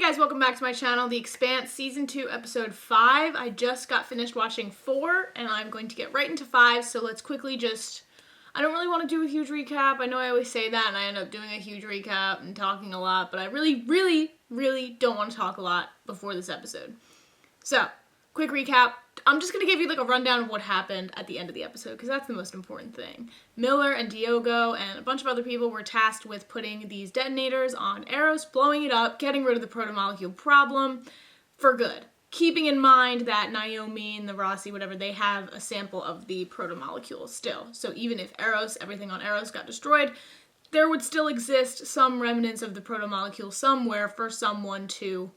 Hey guys, welcome back to my channel, The Expanse, Season 2, Episode 5. I just got finished watching 4, and I'm going to get right into 5, so let's quickly just... I don't really want to do a huge recap. I know I always say that, and I end up doing a huge recap and talking a lot, but I really don't want to talk a lot before this episode. So, quick recap. I'm just going to give you like a rundown of what happened at the end of the episode, because that's the most important thing. Miller and Diogo and a bunch of other people were tasked with putting these detonators on Eros, blowing it up, getting rid of the protomolecule problem for good. Keeping in mind that Naomi and the Rossi, whatever, they have a sample of the protomolecule still. So even if Eros, everything on Eros got destroyed, there would still exist some remnants of the protomolecule somewhere for someone to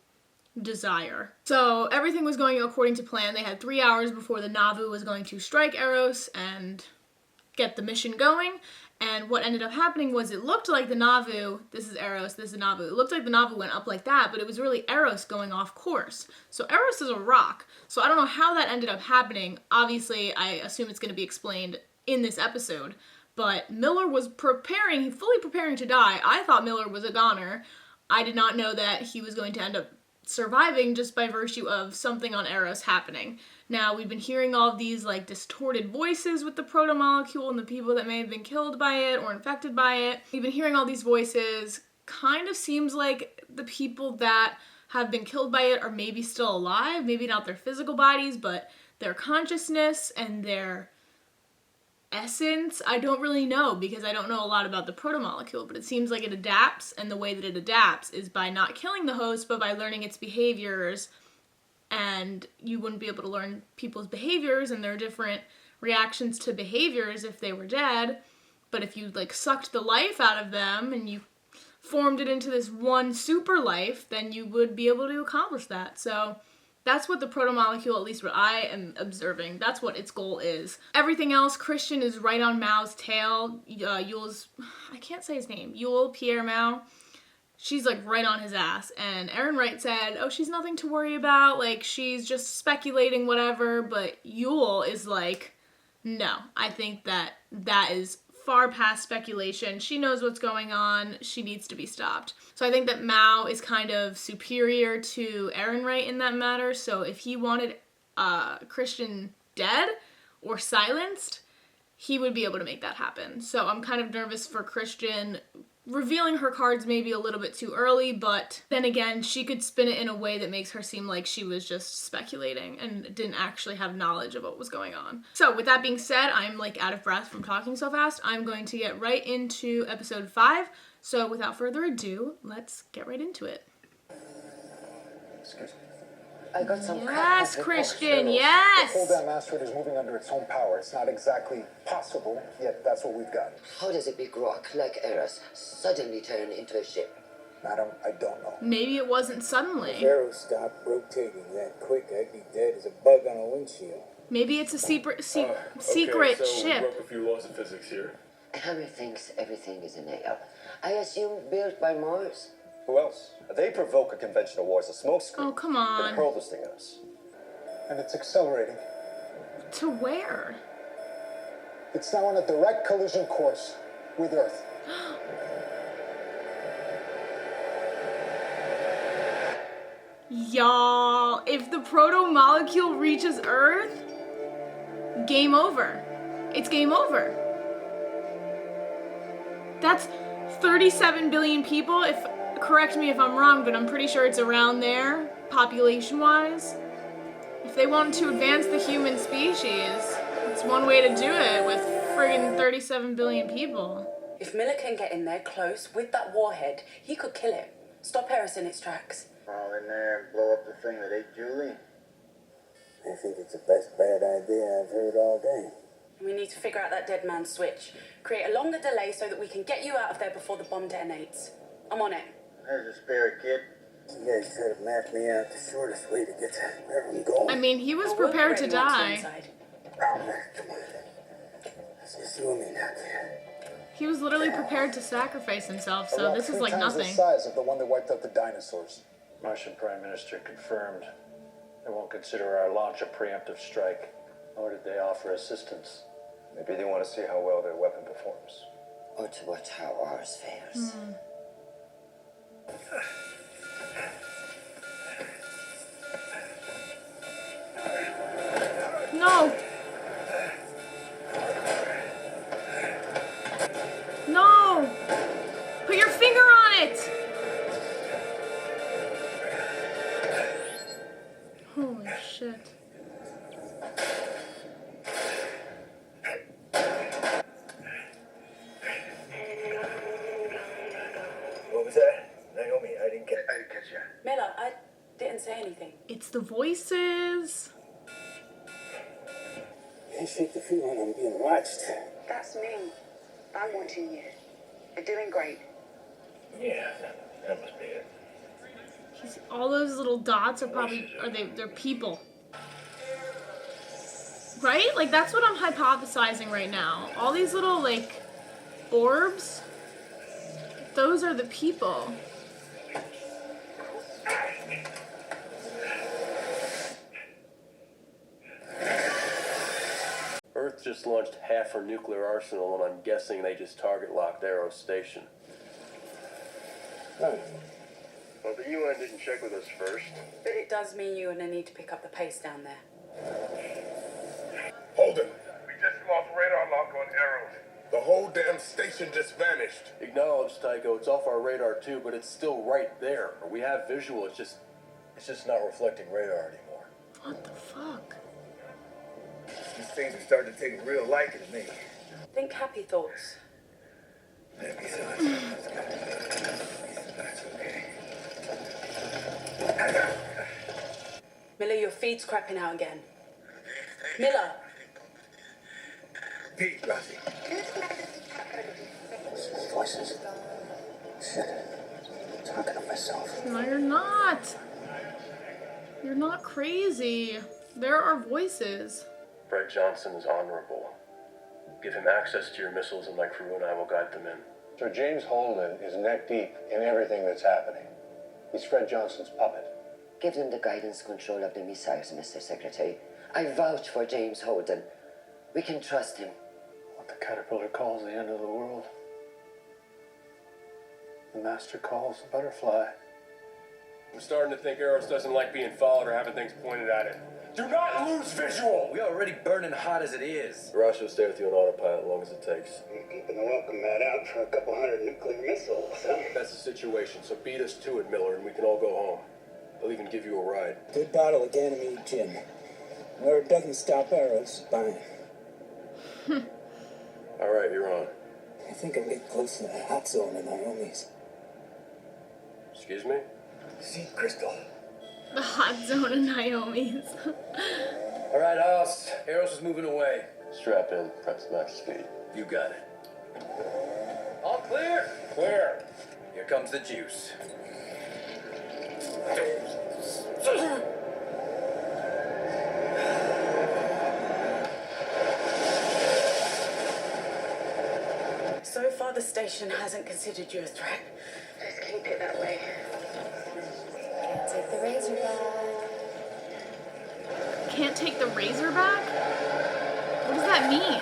desire. So everything was going according to plan. They had 3 hours before the Nauvoo was going to strike Eros and get the mission going. And what ended up happening was it looked like the Nauvoo, this is Eros, this is the Nauvoo, it looked like the Nauvoo went up like that, but it was really Eros going off course. So Eros is a rock. So I don't know how that ended up happening. Obviously, I assume it's going to be explained in this episode. But Miller was fully preparing to die. I thought Miller was a goner. I did not know that he was going to end up surviving just by virtue of something on Eros happening. Now, we've been hearing all of these like distorted voices with the protomolecule and the people that may have been killed by it or infected by it. We've been hearing all these voices. Kind of seems like the people that have been killed by it are maybe still alive, maybe not their physical bodies, but their consciousness and their essence. I don't really know because I don't know a lot about the protomolecule, but it seems like it adapts, and the way that it adapts is by not killing the host, but by learning its behaviors. And you wouldn't be able to learn people's behaviors and their different reactions to behaviors if they were dead. But if you like sucked the life out of them and you formed it into this one super life, then you would be able to accomplish that. So that's what the protomolecule, at least what I am observing, that's what its goal is. Everything else, Christian is right on Mao's tail. Yule's, I can't say his name, Yule, Pierre Mao. She's like right on his ass. And Aaron Wright said, oh, she's nothing to worry about. Like, she's just speculating, whatever. But Yule is like, no, I think that is far past speculation. She knows what's going on. She needs to be stopped. So I think that Mao is kind of superior to Aaron Wright in that matter. So if he wanted Christian dead or silenced, he would be able to make that happen. So I'm kind of nervous for Christian revealing her cards maybe a little bit too early, but then again, she could spin it in a way that makes her seem like she was just speculating and didn't actually have knowledge of what was going on. So with that being said, I'm like out of breath from talking so fast. I'm going to get right into episode 5. So without further ado, let's get right into it. Excuse me. I got some yes, Christian, yes! The whole damn asteroid is moving under its own power. It's not exactly possible, yet that's what we've got. How does a big rock like Eros suddenly turn into a ship? Madam, I don't know. Maybe it wasn't suddenly. If Eros stopped rotating that quick, I'd be dead as a bug on a windshield. Maybe it's a secret okay, ship. so we broke a few laws of physics here. Hammer thinks everything is an AI. I assume built by Mars. Who else? They provoke a conventional war as a smokescreen. Oh, come They on. hurl this thing at us. And it's accelerating. To where? It's now on a direct collision course with Earth. Y'all, if the proto-molecule reaches Earth, game over. It's game over. That's 37 billion people. Correct me if I'm wrong, but I'm pretty sure it's around there, population-wise. If they wanted to advance the human species, it's one way to do it with friggin' 37 billion people. If Miller can get in there close with that warhead, he could kill it. Stop Eros in its tracks. Fall in there and blow up the thing that ate Julie. I think it's the best bad idea I've heard all day. We need to figure out that dead man's switch. Create a longer delay so that we can get you out of there before the bomb detonates. I'm on it. There's a spare kid. You guys could have mapped me out the shortest way to get to where I'm going. I mean, he was Well, we'll be prepared to ready once we're die. inside. Oh, man, come on. It's just you and me out there. He was literally prepared to sacrifice himself, so Around this is 3 like times nothing. the size of the one that wiped out the dinosaurs. Martian Prime Minister confirmed they won't consider our launch a preemptive strike, nor did they offer assistance. Maybe they want to see how well their weapon performs. Or to watch how ours fares. Holy shit. What was that? Naomi, I didn't catch you. Miller, I didn't say anything. It's the voices. I shake the feeling I'm being watched. That's me. I'm watching you. You're doing great. Yeah, that must be it. All those little dots are they're people. Right? Like, that's what I'm hypothesizing right now. All these little, like, orbs, those are the people. Earth just launched half her nuclear arsenal, and I'm guessing they just target locked Arrow Station. Oh. Well, the UN didn't check with us first. But it does mean you're gonna need to pick up the pace down there. Hold it. We just lost radar lock on Arrows. The whole damn station just vanished. Acknowledged, Tycho. It's off our radar too, but it's still right there. We have visual. It's just not reflecting radar anymore. What the fuck? These things are starting to take a real liking to me. Think happy thoughts. Happy thoughts. That's good. That's okay. Miller, your feed's crapping out again. Miller! Pete, Rosie. Voices. Shit. I'm talking to myself. No, you're not. You're not crazy. There are voices. Fred Johnson is honorable. Give him access to your missiles, and my crew and I will guide them in. Sir James Holden is neck deep in everything that's happening. He's Fred Johnson's puppet. Give them the guidance control of the missiles, Mr. Secretary. I vouch for James Holden. We can trust him. What the Caterpillar calls the end of the world, the Master calls the butterfly. I'm starting to think Eros doesn't like being followed or having things pointed at it. Do not lose visual! We already burning hot as it is. Rush will stay with you on autopilot as long as it takes. You're keeping the welcome mat out for a couple hundred nuclear missiles, huh? That's the situation, so beat us to it, Miller, and we can all go home. I'll even give you a ride. Good battle again, me, Jim. Where it doesn't stop arrows, fine. All right, you're on. I think I'm getting close to that hot zone in Naomi's. Excuse me? See, Crystal. The hot zone in Naomi's. All right, House. Arrows is moving away. Strap in, press max speed. You got it. All clear? Clear. Here comes the juice. So far, the station hasn't considered you a threat. Just keep it that way. Take the razor back. Can't take the razor back? What does that mean?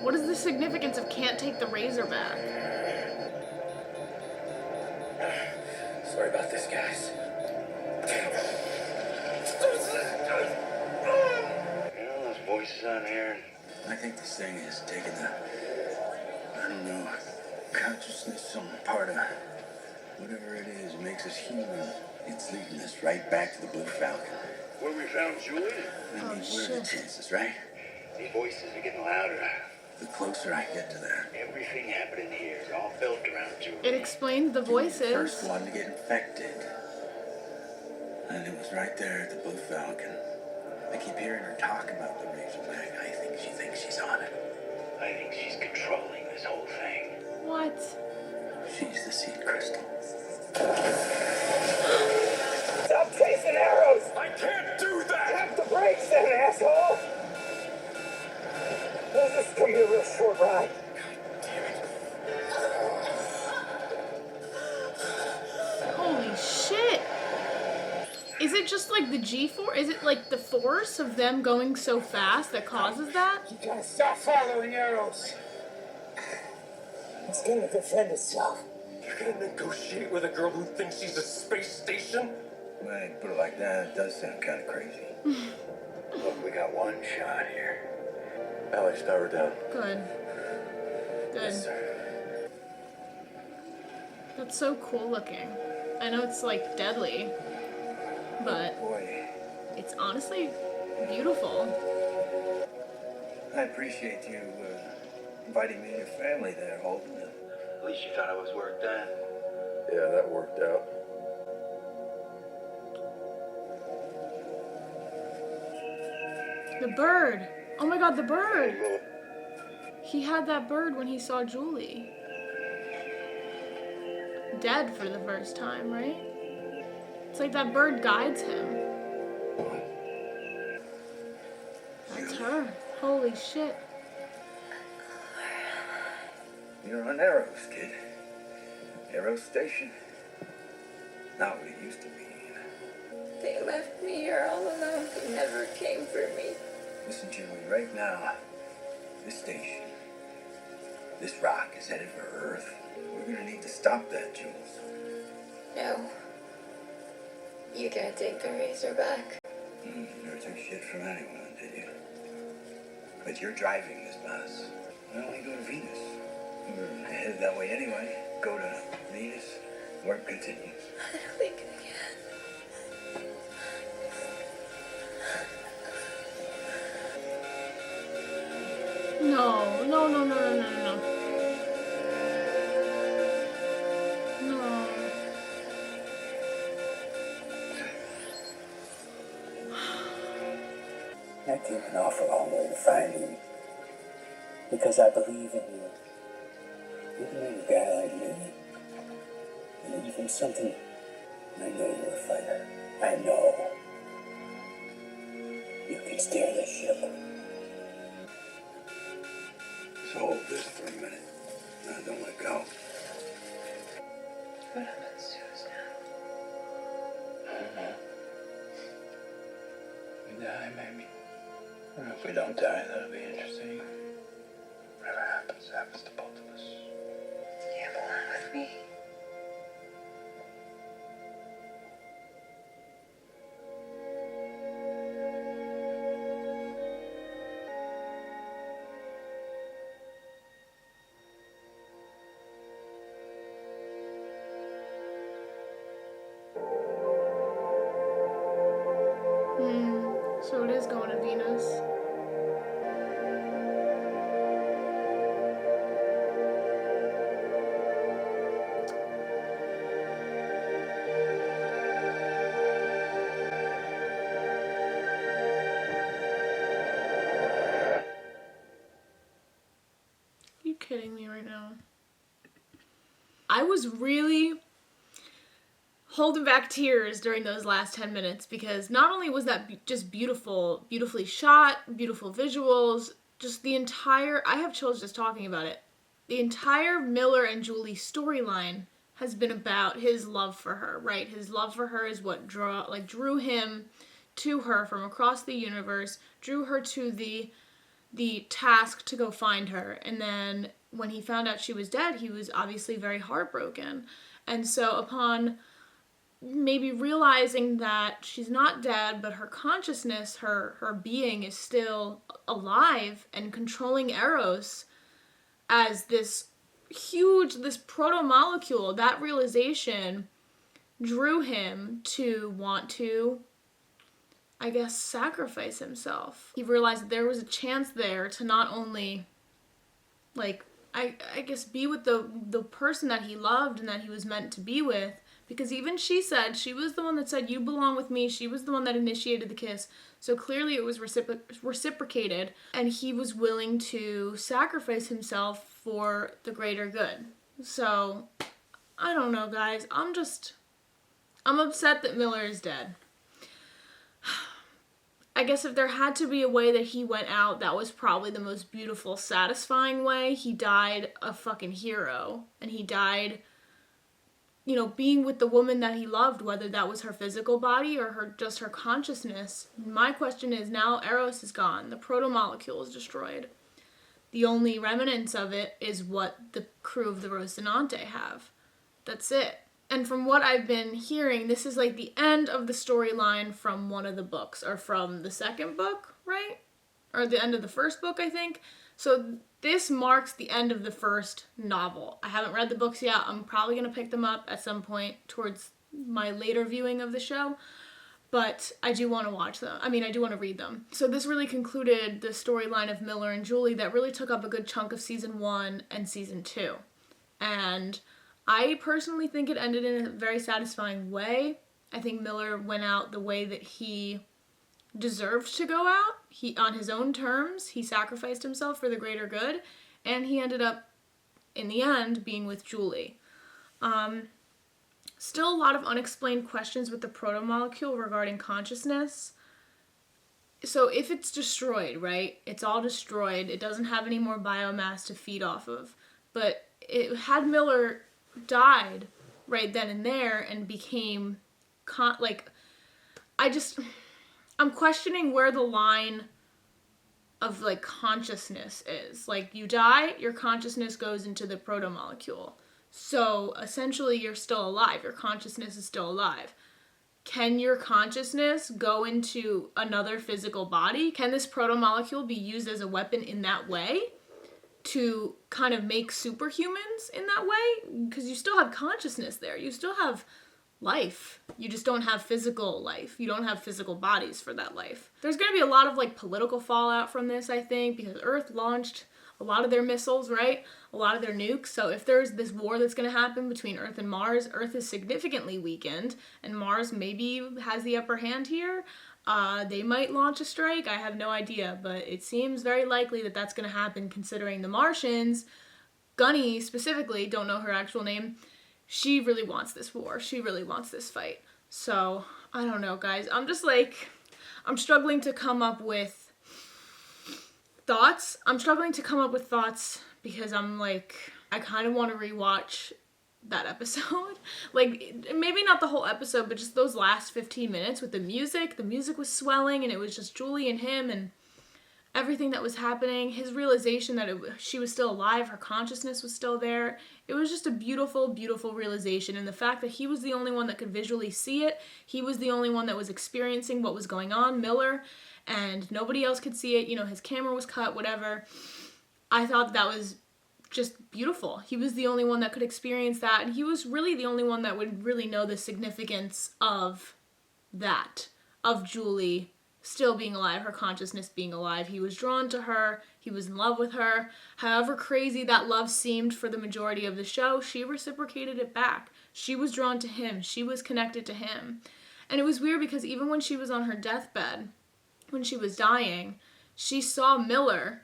What is the significance of can't take the razor back? Sorry about this, guys. You know those voices on here? I think this thing is taking the, I don't know, consciousness, some part of whatever it is makes us human. It's leading us right back to the Blue Falcon. Where we found Julie? I mean, what are the chances, right? These voices are getting louder. The closer I get to that. Everything happening here is all built around Julie. It explains the voices. The first one to get infected. And it was right there at the Blue Falcon. I keep hearing her talk about the Razorback. I think she thinks she's on it. I think she's controlling this whole thing. What? She's the seed crystal. Stop chasing arrows! I can't do that! Tap the brakes then, asshole! This is gonna be a real short ride. Holy shit! Is it just like the G-force? Is it like the force of them going so fast that causes that? You gotta stop following arrows. It's gonna defend itself. You're gonna negotiate with a girl who thinks she's a space station? Well, you put it like that, it does sound kind of crazy. Look, we got one shot here. Alex, power down. Good. Good. Yes, sir. That's so cool looking. I know it's like deadly. but Boy, it's honestly beautiful. I appreciate you inviting me to your family there, Holden. At least you thought I was worth that. Yeah, that worked out. The bird. Oh my god, the bird. He had that bird when he saw Julie. Dead for the first time, right? It's like that bird guides him. That's her. Holy shit. You're on Arrows, kid. Arrow Station. Not what it used to be. They left me here all alone. They never came for me. Listen, Julie, right now, this station, this rock is headed for Earth. We're gonna need to stop that, Jules. No. You can't take the razor back. Never took shit from anyone, did you? But you're driving this bus. Why don't we go to Venus? We're headed that way anyway. Go to Venus. Work continues. I don't think I can. No, no, no, no, no, no, no. No. I came an awful long way to find you. Because I believe in you. Even in a guy like me. And even something. I know you're a fighter. I know. You can steer the ship. So hold this for a minute. Now don't let go. What happens to us now? We die, maybe. Or if we don't die, that'll be interesting. Whatever happens, happens to both of us. You belong with me. So it is going to Venus. Are you kidding me right now? I was really holding back tears during those last 10 minutes because not only was that just beautiful, beautifully shot, beautiful visuals, just the entire, I have chills just talking about it. The entire Miller and Julie storyline has been about his love for her, right? His love for her is what drew him to her from across the universe, drew her to the task to go find her. And then when he found out she was dead, he was obviously very heartbroken. And so upon maybe realizing that she's not dead, but her consciousness, her being is still alive and controlling Eros as this proto-molecule, that realization drew him to want to, I guess, sacrifice himself. He realized that there was a chance there to not only, like, I guess be with the person that he loved and that he was meant to be with, because even she said, she was the one that said, you belong with me, she was the one that initiated the kiss, so clearly it was reciprocated, and he was willing to sacrifice himself for the greater good. So, I don't know, guys, I'm upset that Miller is dead. I guess if there had to be a way that he went out, that was probably the most beautiful, satisfying way. He died a fucking hero. And he died, being with the woman that he loved, whether that was her physical body or just her consciousness. My question is, now Eros is gone. The proto-molecule is destroyed. The only remnants of it is what the crew of the Rocinante have. That's it. And from what I've been hearing, this is like the end of the storyline from one of the books, or from the second book, right? Or the end of the first book, I think. So this marks the end of the first novel. I haven't read the books yet. I'm probably going to pick them up at some point towards my later viewing of the show. but I do want to watch them. I mean, I do want to read them. So this really concluded the storyline of Miller and Julie that really took up a good chunk of season 1 and season 2. And I personally think it ended in a very satisfying way. I think Miller went out the way that he deserved to go out. He, on his own terms, he sacrificed himself for the greater good, and he ended up, in the end, being with Julie. Still a lot of unexplained questions with the protomolecule regarding consciousness. So if it's destroyed, right, it's all destroyed, it doesn't have any more biomass to feed off of, but had Miller died right then and there and became, I'm questioning where the line of, like, consciousness is. Like, you die, your consciousness goes into the protomolecule. So, essentially, you're still alive. Your consciousness is still alive. Can your consciousness go into another physical body? Can this protomolecule be used as a weapon in that way to kind of make superhumans in that way? Because you still have consciousness there. You still have life. You just don't have physical life. You don't have physical bodies for that life. There's going to be a lot of, like, political fallout from this, I think, because Earth launched a lot of their missiles, right? A lot of their nukes. So if there's this war that's going to happen between Earth and Mars, Earth is significantly weakened, and Mars maybe has the upper hand here. They might launch a strike. I have no idea, but it seems very likely that that's going to happen considering the Martians, Gunny specifically, don't know her actual name, she really wants this war. She really wants this fight. So, I don't know, guys. I'm struggling to come up with thoughts. Because I kind of want to rewatch that episode. Like, maybe not the whole episode, but just those last 15 minutes with the music. The music was swelling, and it was just Julie and him and everything that was happening. His realization that she was still alive, her consciousness was still there. It was just a beautiful, beautiful realization. And the fact that he was the only one that could visually see it, he was the only one that was experiencing what was going on, Miller, and nobody else could see it. You know, his camera was cut, whatever. I thought that was just beautiful. He was the only one that could experience that, and he was really the only one that would really know the significance of that, of Julie still being alive, her consciousness being alive. He was drawn to her, he was in love with her. However crazy that love seemed for the majority of the show, she reciprocated it back. She was drawn to him, she was connected to him. And it was weird because even when she was on her deathbed, when she was dying, she saw Miller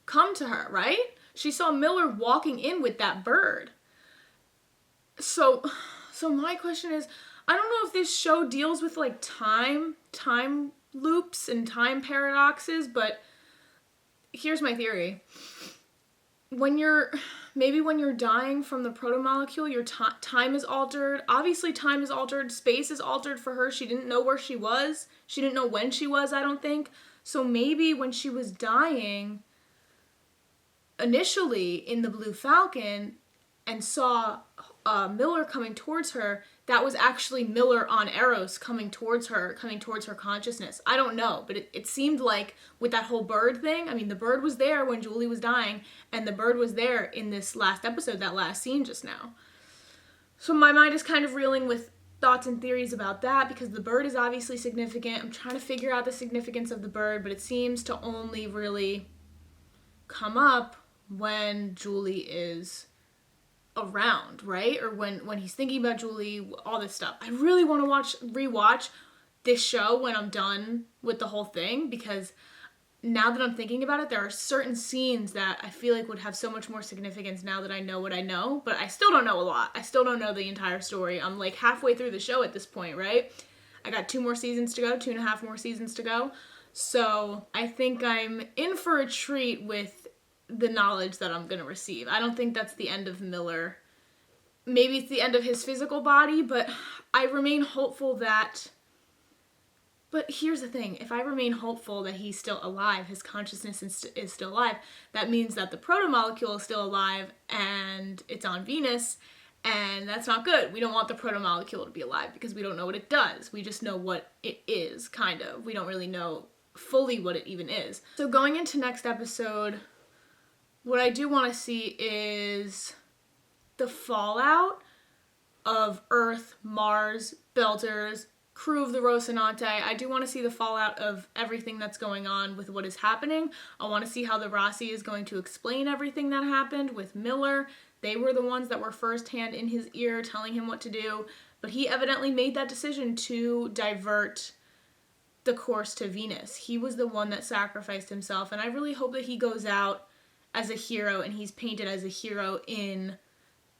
come to her, right? She saw Miller walking in with that bird. So my question is, I don't know if this show deals with, like, time loops and time paradoxes, but here's my theory. When you're dying from the protomolecule, your time is altered. Obviously, time is altered. Space is altered for her. She didn't know where she was. She didn't know when she was, I don't think. So maybe when she was dying, initially in the Blue Falcon, and saw Miller coming towards her, that was actually Miller on Eros coming towards her consciousness. I don't know, but it seemed like with that whole bird thing, I mean, the bird was there when Julie was dying, and the bird was there in this last episode, that last scene just now. So my mind is kind of reeling with thoughts and theories about that, because the bird is obviously significant. I'm trying to figure out the significance of the bird, but it seems to only really come up when Julie is around, right? Or when he's thinking about Julie, all this stuff. I really want to rewatch this show when I'm done with the whole thing, because now that I'm thinking about it, there are certain scenes that I feel like would have so much more significance now that I know what I know, but I still don't know a lot. I still don't know the entire story. I'm like halfway through the show at this point, right? I got 2.5 more seasons to go. So I think I'm in for a treat with the knowledge that I'm going to receive. I don't think that's the end of Miller. Maybe it's the end of his physical body, but I remain hopeful that... But here's the thing. If I remain hopeful that he's still alive, his consciousness is still alive, that means that the protomolecule is still alive and it's on Venus, and that's not good. We don't want the protomolecule to be alive because we don't know what it does. We just know what it is, kind of. We don't really know fully what it even is. So going into next episode, what I do want to see is the fallout of Earth, Mars, Belters, crew of the Rocinante. I do want to see the fallout of everything that's going on with what is happening. I want to see how the Rossi is going to explain everything that happened with Miller. They were the ones that were firsthand in his ear telling him what to do, but he evidently made that decision to divert the course to Venus. He was the one that sacrificed himself, and I really hope that he goes out as a hero and he's painted as a hero in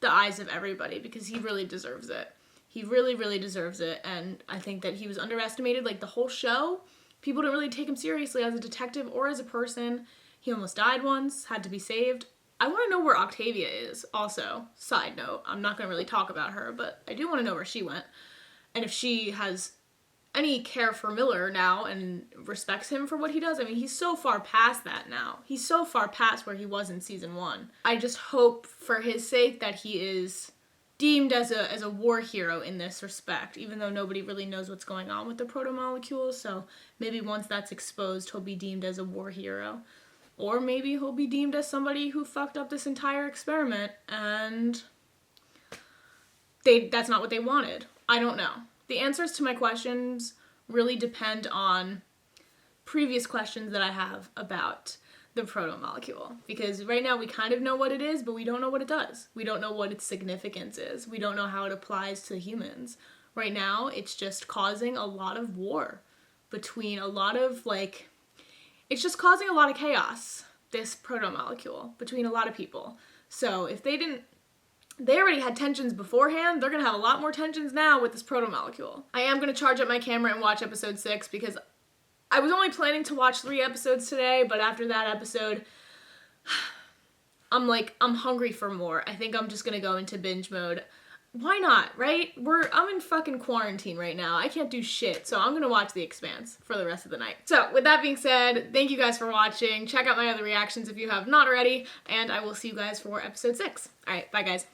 the eyes of everybody, because he really deserves it. He really, really deserves it, and I think that he was underestimated. Like, the whole show, people didn't really take him seriously as a detective or as a person. He almost died once, had to be saved. I want to know where Octavia is, also. Side note, I'm not going to really talk about her, but I do want to know where she went. And if she has any care for Miller now and respects him for what he does. I mean, he's so far past that now. He's so far past where he was in season 1. I just hope for his sake that he is deemed as a war hero in this respect, even though nobody really knows what's going on with the proto-molecules. So maybe once that's exposed, he'll be deemed as a war hero. Or maybe he'll be deemed as somebody who fucked up this entire experiment and that's not what they wanted. I don't know. The answers to my questions really depend on previous questions that I have about the proto-molecule. Because right now we kind of know what it is, but we don't know what it does. We don't know what its significance is. We don't know how it applies to humans. Right now, it's just causing a lot of war between a lot of, like, it's just causing a lot of chaos, this proto-molecule, between a lot of people. So if they already had tensions beforehand, they're going to have a lot more tensions now with this proto-molecule. I am going to charge up my camera and watch episode 6 because I was only planning to watch 3 episodes today, but after that episode, I'm hungry for more. I think I'm just going to go into binge mode. Why not, right? I'm in fucking quarantine right now. I can't do shit, so I'm going to watch The Expanse for the rest of the night. So, with that being said, thank you guys for watching. Check out my other reactions if you have not already, and I will see you guys for episode 6. Alright, bye guys.